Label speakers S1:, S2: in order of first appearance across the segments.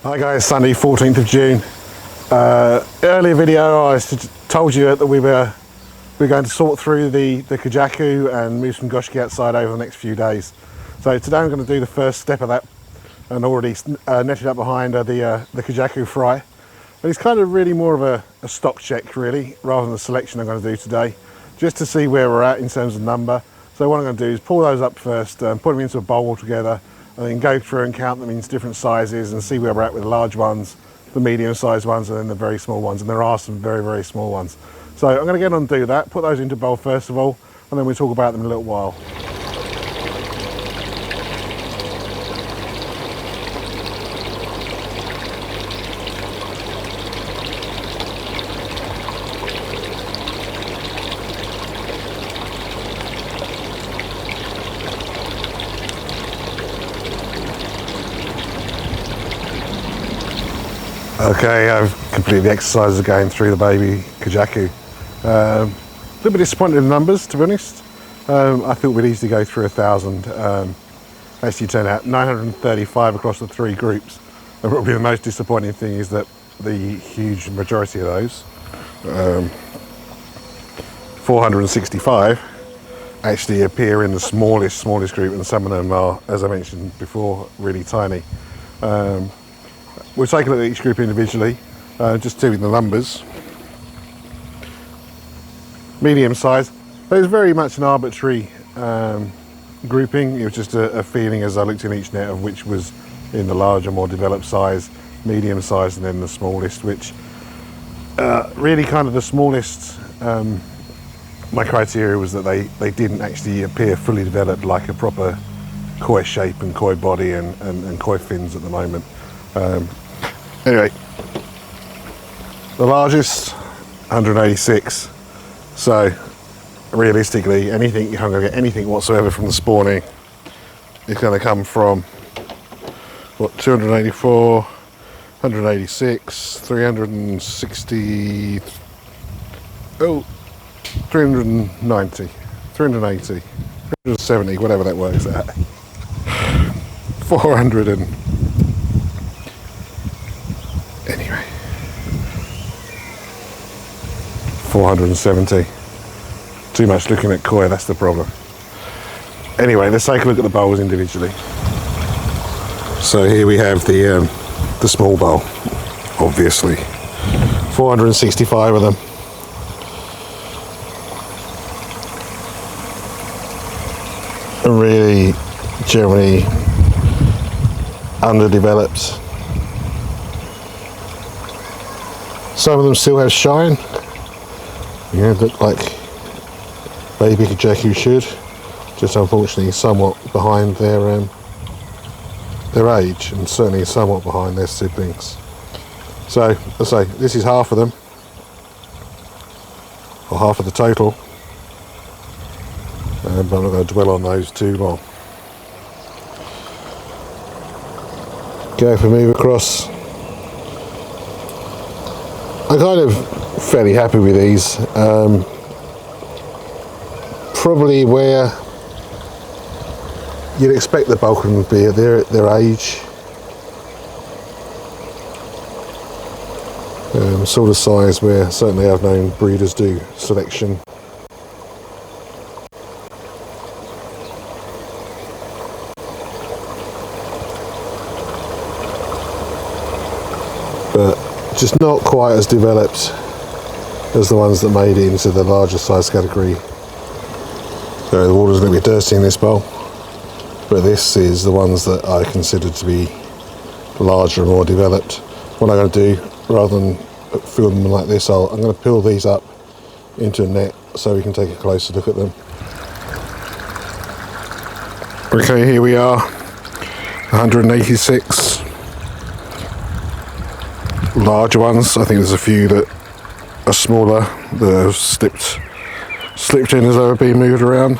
S1: Hi guys, Sunday 14th of June. Earlier video I told you that we're going to sort through the Kujaku and move some Goshiki outside over the next few days. So today I'm going to do the first step of that, and already netted up behind the Kujaku fry. But it's kind of really more of a stock check really, rather than the selection I'm going to do today, just to see where we're at in terms of number. So what I'm going to do is pull those up first, put them into a bowl altogether, and then go through and count them in different sizes and see where we're at with the large ones, the medium sized ones, and then the very small ones. And there are some very, very small ones. So I'm going to get on and do that, put those into a bowl first of all, and then we'll talk about them in a little while. Okay, I've completed the exercise of going through the baby Kujaku. A little bit disappointed in the numbers, to be honest. I thought we'd easily go through 1,000. Actually turned out 935 across the three groups. And probably the most disappointing thing is that the huge majority of those, 465, actually appear in the smallest group, and some of them are, as I mentioned before, really tiny. We'll take a look at each group individually, just doing the numbers. Medium size, there's very much an arbitrary grouping. It was just a feeling as I looked in each net of which was in the larger, more developed size, medium size, and then the smallest, which really kind of the smallest, my criteria was that they didn't actually appear fully developed like a proper koi shape and koi body and koi fins at the moment. Anyway, the largest 186. So realistically, anything you're going to get anything whatsoever from the spawning is going to come from what, 284, 186, 360, 390, 380, 370, whatever that works at. 400 and anyway, 470. Too much looking at koi, that's the problem. Anyway, let's take a look at the bowls individually. So here we have the small bowl, obviously. 465 of them. And really, generally underdeveloped. Some of them still have shine. Yeah, look like baby Kujaku should. Just unfortunately somewhat behind their age, and certainly somewhat behind their siblings. So, let's say this is half of them, or half of the total. But I'm not going to dwell on those too long. Okay, if we move across, I'm kind of fairly happy with these. Probably where you'd expect the bulk of them to be at their age. Sort of size where certainly I've known breeders do selection. But just not quite as developed as the ones that made it into the larger size category. So the water's a little bit dirty in this bowl, but this is the ones that I consider to be larger and more developed. What I'm going to do, rather than fill them like this, I'm going to peel these up into a net so we can take a closer look at them. Okay, here we are, 186 larger ones. I think there's a few that are smaller that have slipped in as they were being moved around.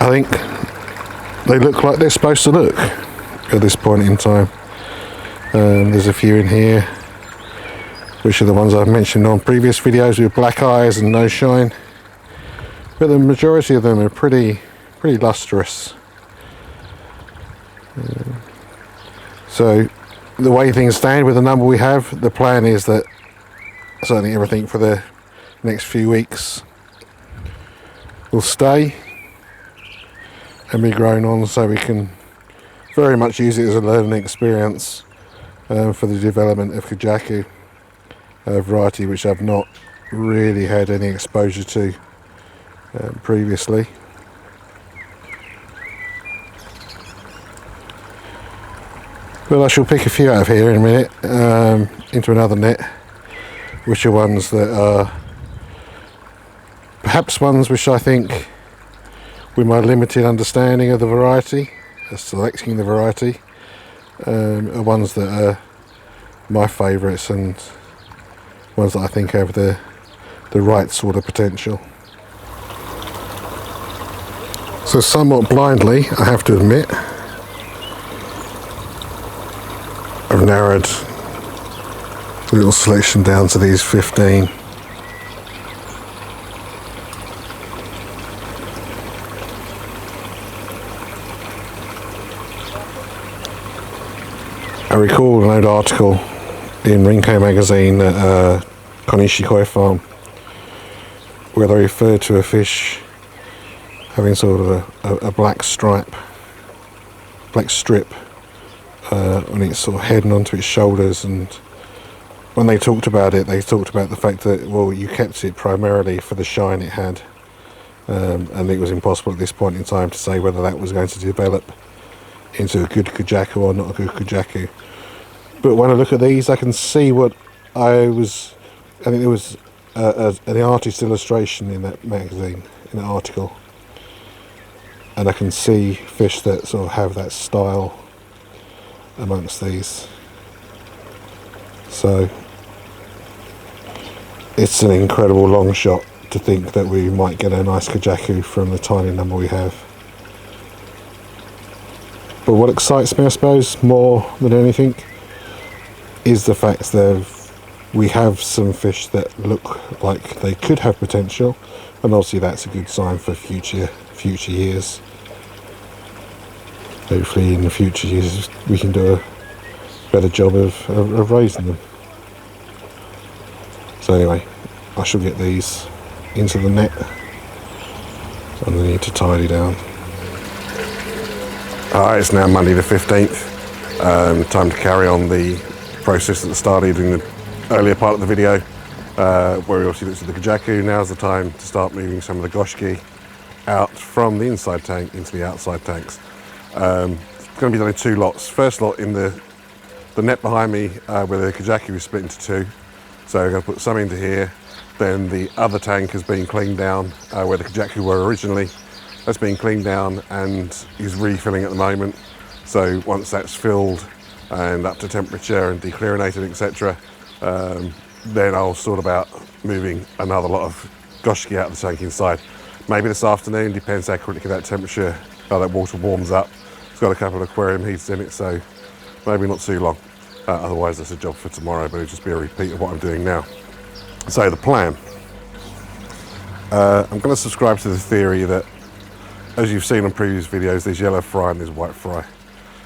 S1: I think they look like they're supposed to look at this point in time. There's a few in here. which are the ones I've mentioned on previous videos with black eyes and no shine. But the majority of them are pretty lustrous. So the way things stand with the number we have, the plan is that certainly everything for the next few weeks will stay and be grown on, so we can very much use it as a learning experience for the development of Kujaku variety, which I've not really had any exposure to previously. But I shall pick a few out of here in a minute into another net, which are ones that are perhaps ones which I think, with my limited understanding of the variety, selecting the variety, are ones that are my favourites and ones that I think have the right sort of potential. So somewhat blindly, I have to admit, I've narrowed the little selection down to these 15. I recall an old article in Rinko magazine at Goshiki farm where they referred to a fish having sort of a black strip on its sort of head and onto its shoulders, and when they talked about it, they talked about the fact that, well, you kept it primarily for the shine it had, and it was impossible at this point in time to say whether that was going to develop into a good Kujaku or not a good Kujaku. But when I look at these, I can see what I think there was an artist's illustration in that magazine, in that article, and I can see fish that sort of have that style amongst these. So it's an incredible long shot to think that we might get a nice Kujaku from the tiny number we have. But what excites me, I suppose, more than anything is the fact that we have some fish that look like they could have potential, and obviously that's a good sign for future years. Hopefully in the future years we can do a better job of raising them. So anyway, I shall get these into the net and they need to tidy down. It's now Monday the 15th. Time to carry on the process that started in the earlier part of the video, where we obviously looked at the Kujaku. Now's the time to start moving some of the Goshiki out from the inside tank into the outside tanks. It's going to be done in two lots. First lot in the net behind me, where the Kujaku is split into two. So we're going to put some into here. Then the other tank has been cleaned down, where the Kujaku were originally. That's been cleaned down and is refilling at the moment. So once that's filled and up to temperature and dechlorinated, etc., then I'll sort about moving another lot of Goshiki out of the tank inside. Maybe this afternoon, depends how quickly that temperature, how that water warms up. It's got a couple of aquarium heaters in it, so maybe not too long. Otherwise that's a job for tomorrow, but it'll just be a repeat of what I'm doing now. So the plan. I'm going to subscribe to the theory that, as you've seen on previous videos, there's yellow fry and there's white fry.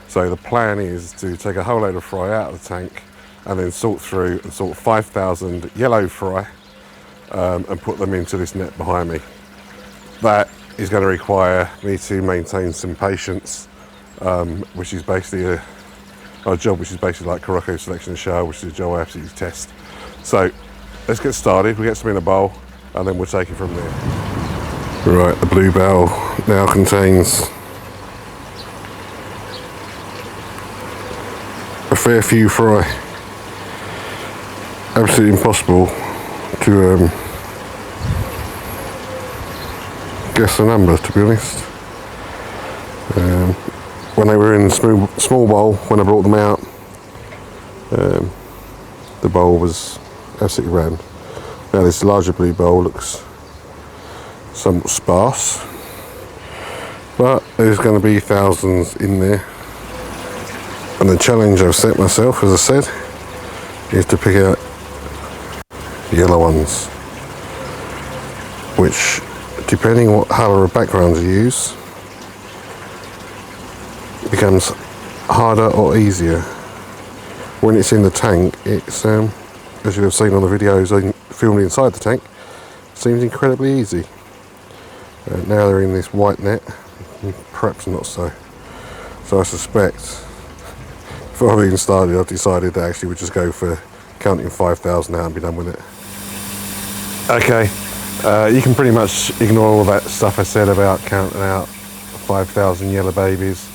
S1: So the plan is to take a whole load of fry out of the tank and then sort through and sort 5,000 yellow fry and put them into this net behind me. That is going to require me to maintain some patience, which is basically a job which is basically like Kujaku selection and show, which is a job I absolutely detest. So let's get started. We'll get some in a bowl and then we'll take it from there. Right, the blue bowl now contains a fair few fry. Absolutely impossible to guess the number, to be honest. When they were in the small bowl, when I brought them out, the bowl was absolutely round. Now this larger blue bowl looks somewhat sparse, but there's going to be thousands in there. And the challenge I've set myself, as I said, is to pick out yellow ones, which, depending what colour of background you use, becomes harder or easier. When it's in the tank, it's as you have seen on the videos I filmed inside the tank, seems incredibly easy. Now they're in this white net, perhaps not so. So I suspect, before I've even started, I've decided that actually we'll just go for counting 5,000 out and be done with it. Okay, you can pretty much ignore all that stuff I said about counting out 5,000 yellow babies.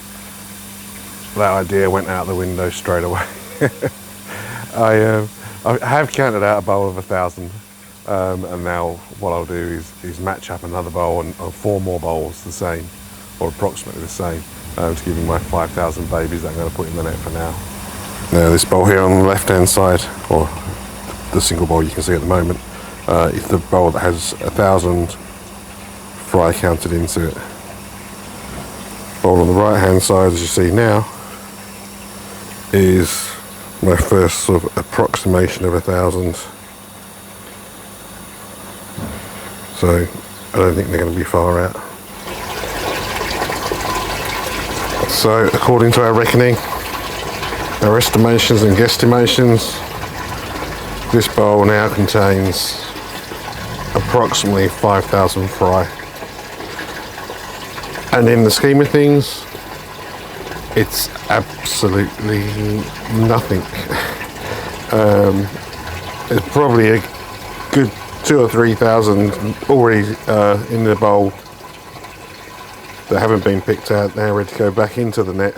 S1: That idea went out the window straight away. I have counted out a bowl of 1,000, and now what I'll do is match up another bowl and 4 more bowls the same, or approximately the same, to give me my 5,000 babies that I'm going to put in the net for now. Now this bowl here on the left hand side, or the single bowl you can see at the moment, is the bowl that has 1,000 fry counted into it. Bowl on the right hand side, as you see now, is my first sort of approximation of 1,000. So I don't think they're going to be far out. So according to our reckoning, our estimations and guesstimations, this bowl now contains approximately 5,000 fry. And in the scheme of things, it's absolutely nothing. There's probably a good 2,000 or 3,000 already in the bowl that haven't been picked out, now ready to go back into the net.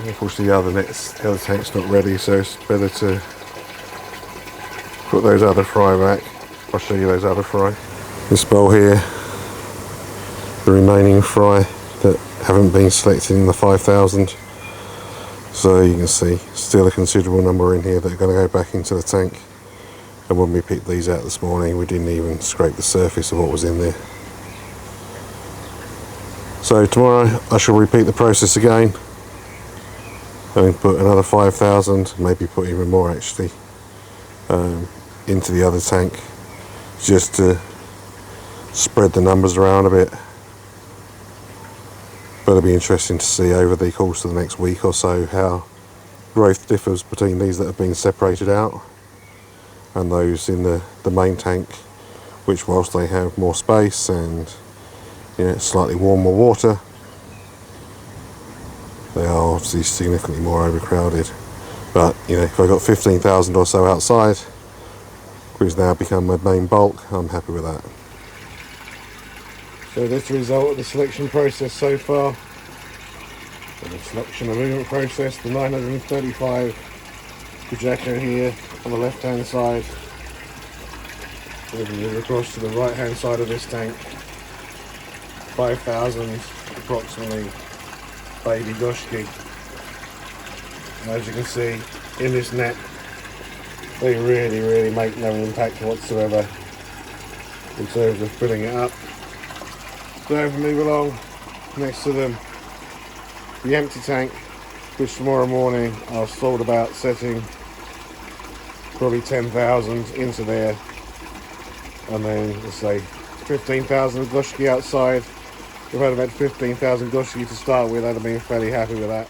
S1: Of course the other tank's not ready, so it's better to put those other fry back. I'll show you those other fry. This bowl here, the remaining fry that haven't been selected in the 5,000. So you can see still a considerable number in here that are going to go back into the tank. And when we picked these out this morning, we didn't even scrape the surface of what was in there. So tomorrow I shall repeat the process again and put another 5,000, maybe put even more actually, into the other tank, just to spread the numbers around a bit. But it'll be interesting to see over the course of the next week or so how growth differs between these that have been separated out and those in the main tank, which whilst they have more space and slightly warmer water, they are obviously significantly more overcrowded. But if I've got 15,000 or so outside, which has now become my main bulk, I'm happy with that. So that's the result of the selection process so far. The selection and movement process, the 935 Kujaku here on the left hand side. Moving it across to the right hand side of this tank. 5,000 approximately baby Goshiki. And as you can see in this net, they really make no impact whatsoever in terms of filling it up. So if we move along next to them, the empty tank, which tomorrow morning I've thought about setting probably 10,000 into there, and then let's say 15,000 Goshiki outside. We've had about 15,000 Goshiki to start with. I'd have been fairly happy with that.